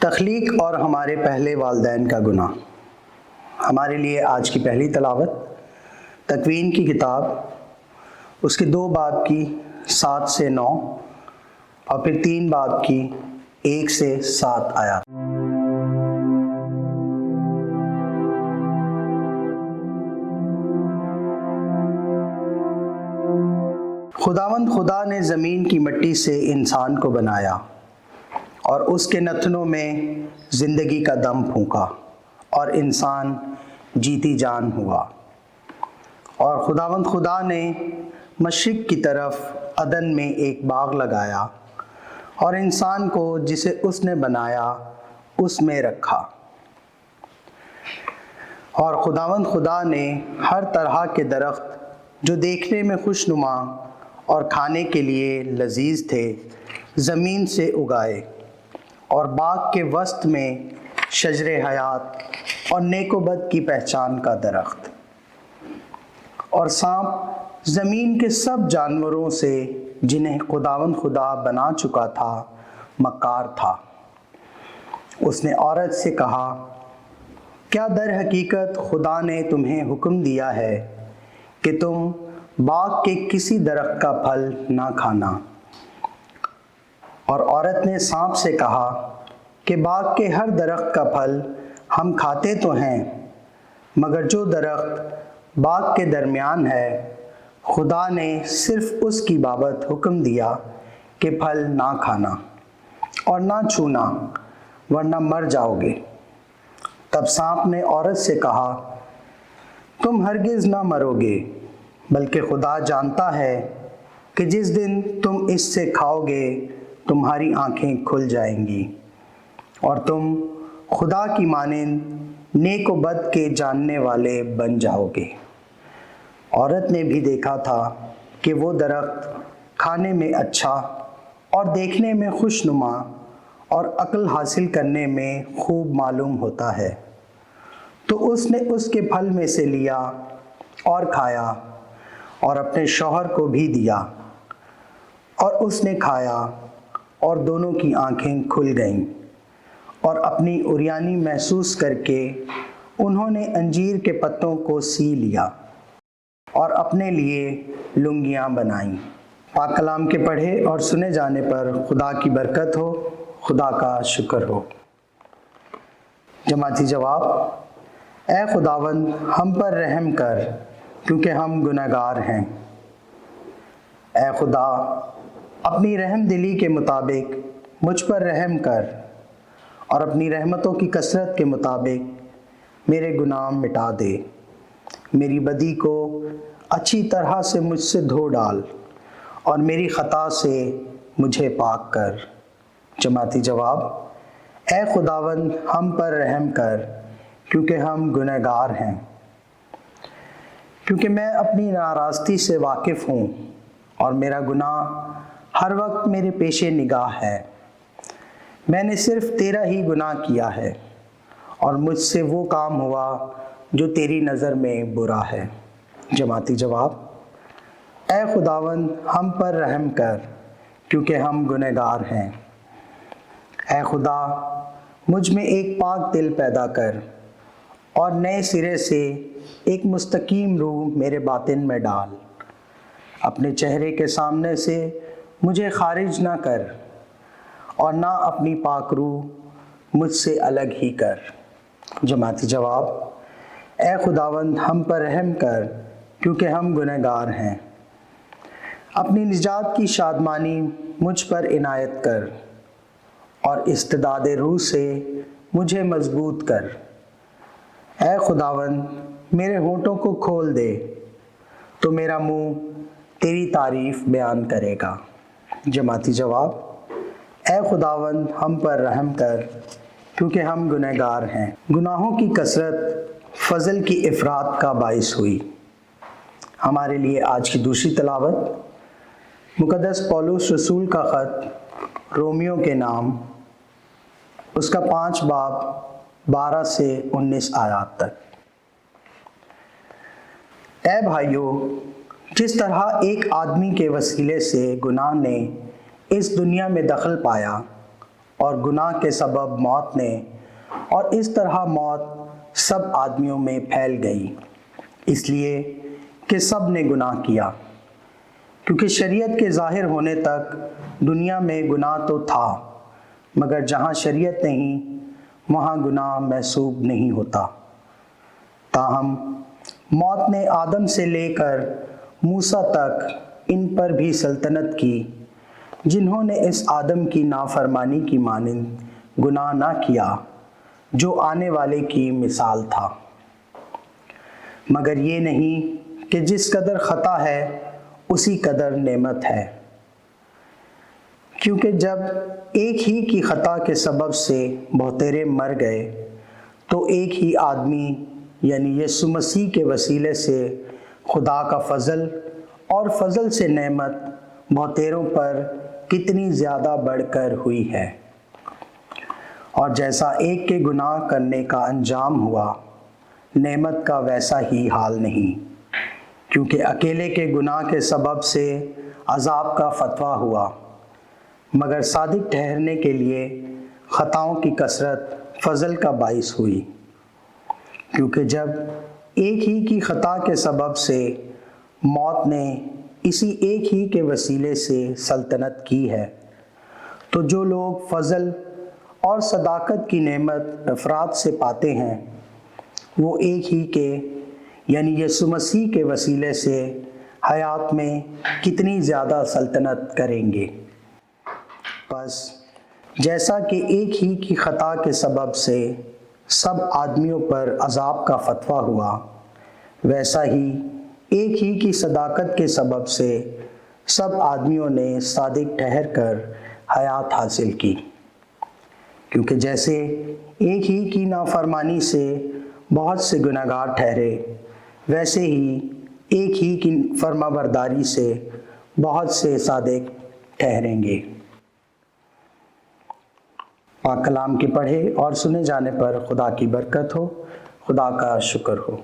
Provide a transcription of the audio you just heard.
تخلیق اور ہمارے پہلے والدین کا گناہ۔ ہمارے لیے آج کی پہلی تلاوت تکوین کی کتاب، اس کے 2 باب کی 7 سے 9 اور پھر 3 باب کی 1 سے 7 آیات۔ خداوند خدا نے زمین کی مٹی سے انسان کو بنایا اور اس کے نتنوں میں زندگی کا دم پھونکا اور انسان جیتی جان ہوا۔ اور خداوند خدا نے مشرق کی طرف عدن میں ایک باغ لگایا اور انسان کو جسے اس نے بنایا اس میں رکھا۔ اور خداوند خدا نے ہر طرح کے درخت جو دیکھنے میں خوشنما اور کھانے کے لیے لذیذ تھے زمین سے اگائے، اور باغ کے وسط میں شجر حیات اور نیک و بد کی پہچان کا درخت۔ اور سانپ زمین کے سب جانوروں سے جنہیں خداوند خدا بنا چکا تھا مکار تھا۔ اس نے عورت سے کہا، کیا در حقیقت خدا نے تمہیں حکم دیا ہے کہ تم باغ کے کسی درخت کا پھل نہ کھانا؟ اور عورت نے سانپ سے کہا کہ باغ کے ہر درخت کا پھل ہم کھاتے تو ہیں، مگر جو درخت باغ کے درمیان ہے خدا نے صرف اس کی بابت حکم دیا کہ پھل نہ کھانا اور نہ چھونا ورنہ مر جاؤ گے۔ تب سانپ نے عورت سے کہا، تم ہرگز نہ مرو گے، بلکہ خدا جانتا ہے کہ جس دن تم اس سے کھاؤ گے تمہاری آنکھیں کھل جائیں گی اور تم خدا کی مانند نیک و بد کے جاننے والے بن جاؤ گے۔ عورت نے بھی دیکھا تھا کہ وہ درخت کھانے میں اچھا اور دیکھنے میں خوشنما اور عقل حاصل کرنے میں خوب معلوم ہوتا ہے، تو اس نے اس کے پھل میں سے لیا اور کھایا اور اپنے شوہر کو بھی دیا، اور اس نے کھایا اور دونوں کی آنکھیں کھل گئیں، اور اپنی عریانی محسوس کر کے انہوں نے انجیر کے پتوں کو سی لیا اور اپنے لیے لنگیاں بنائیں۔ پاک کلام کے پڑھے اور سنے جانے پر خدا کی برکت ہو، خدا کا شکر ہو۔ جماعتی جواب، اے خداوند ہم پر رحم کر کیونکہ ہم گنہگار ہیں۔ اے خدا اپنی رحم دلی کے مطابق مجھ پر رحم کر اور اپنی رحمتوں کی کثرت کے مطابق میرے گناہ مٹا دے۔ میری بدی کو اچھی طرح سے مجھ سے دھو ڈال اور میری خطا سے مجھے پاک کر۔ جماعتی جواب، اے خداوند ہم پر رحم کر کیونکہ ہم گنہگار ہیں۔ کیونکہ میں اپنی ناراستی سے واقف ہوں اور میرا گناہ ہر وقت میرے پیش نگاہ ہے۔ میں نے صرف تیرا ہی گناہ کیا ہے اور مجھ سے وہ کام ہوا جو تیری نظر میں برا ہے۔ جماعتی جواب، اے خداوند ہم پر رحم کر کیونکہ ہم گنہگار ہیں۔ اے خدا مجھ میں ایک پاک دل پیدا کر اور نئے سرے سے ایک مستقیم روح میرے باطن میں ڈال۔ اپنے چہرے کے سامنے سے مجھے خارج نہ کر اور نہ اپنی پاک روح مجھ سے الگ ہی کر۔ جماعتی جواب، اے خداوند ہم پر رحم کر کیونکہ ہم گنہگار ہیں۔ اپنی نجات کی شادمانی مجھ پر عنایت کر اور استعداد روح سے مجھے مضبوط کر۔ اے خداوند میرے ہونٹوں کو کھول دے تو میرا منہ تیری تعریف بیان کرے گا۔ جماعتی جواب، اے خداوند ہم پر رحم کر کیونکہ ہم گنہگار ہیں۔ گناہوں کی کثرت فضل کی افراط کا باعث ہوئی۔ ہمارے لیے آج کی دوسری تلاوت مقدس پولس رسول کا خط رومیو کے نام، اس کا 5 باب 12 سے 19 آیات تک۔ اے بھائیو، جس طرح ایک آدمی کے وسیلے سے گناہ نے اس دنیا میں دخل پایا اور گناہ کے سبب موت نے، اور اس طرح موت سب آدمیوں میں پھیل گئی، اس لیے کہ سب نے گناہ کیا۔ کیونکہ شریعت کے ظاہر ہونے تک دنیا میں گناہ تو تھا، مگر جہاں شریعت نہیں وہاں گناہ محسوب نہیں ہوتا۔ تاہم موت نے آدم سے لے کر موسیٰ تک ان پر بھی سلطنت کی، جنہوں نے اس آدم کی نافرمانی کی مانند گناہ نہ کیا جو آنے والے کی مثال تھا۔ مگر یہ نہیں کہ جس قدر خطا ہے اسی قدر نعمت ہے، کیونکہ جب ایک ہی کی خطا کے سبب سے بہتیرے مر گئے تو ایک ہی آدمی یعنی یسوع مسیح کے وسیلے سے خدا کا فضل اور فضل سے نعمت بہتیروں پر کتنی زیادہ بڑھ کر ہوئی ہے۔ اور جیسا ایک کے گناہ کرنے کا انجام ہوا، نعمت کا ویسا ہی حال نہیں، کیونکہ اکیلے کے گناہ کے سبب سے عذاب کا فتویٰ ہوا، مگر صادق ٹھہرنے کے لیے خطاؤں کی کثرت فضل کا باعث ہوئی۔ کیونکہ جب ایک ہی کی خطا کے سبب سے موت نے اسی ایک ہی کے وسیلے سے سلطنت کی ہے، تو جو لوگ فضل اور صداقت کی نعمت افراد سے پاتے ہیں، وہ ایک ہی کے یعنی یسوع مسیح کے وسیلے سے حیات میں کتنی زیادہ سلطنت کریں گے۔ بس جیسا کہ ایک ہی کی خطا کے سبب سے سب آدمیوں پر عذاب کا فتویٰ ہوا، ویسا ہی ایک ہی کی صداقت کے سبب سے سب آدمیوں نے صادق ٹھہر کر حیات حاصل کی۔ کیونکہ جیسے ایک ہی کی نافرمانی سے بہت سے گنہگار ٹھہرے، ویسے ہی ایک ہی کی فرما برداری سے بہت سے صادق ٹھہریں گے۔ پاک کلام کے پڑھے اور سنے جانے پر خدا کی برکت ہو، خدا کا شکر ہو۔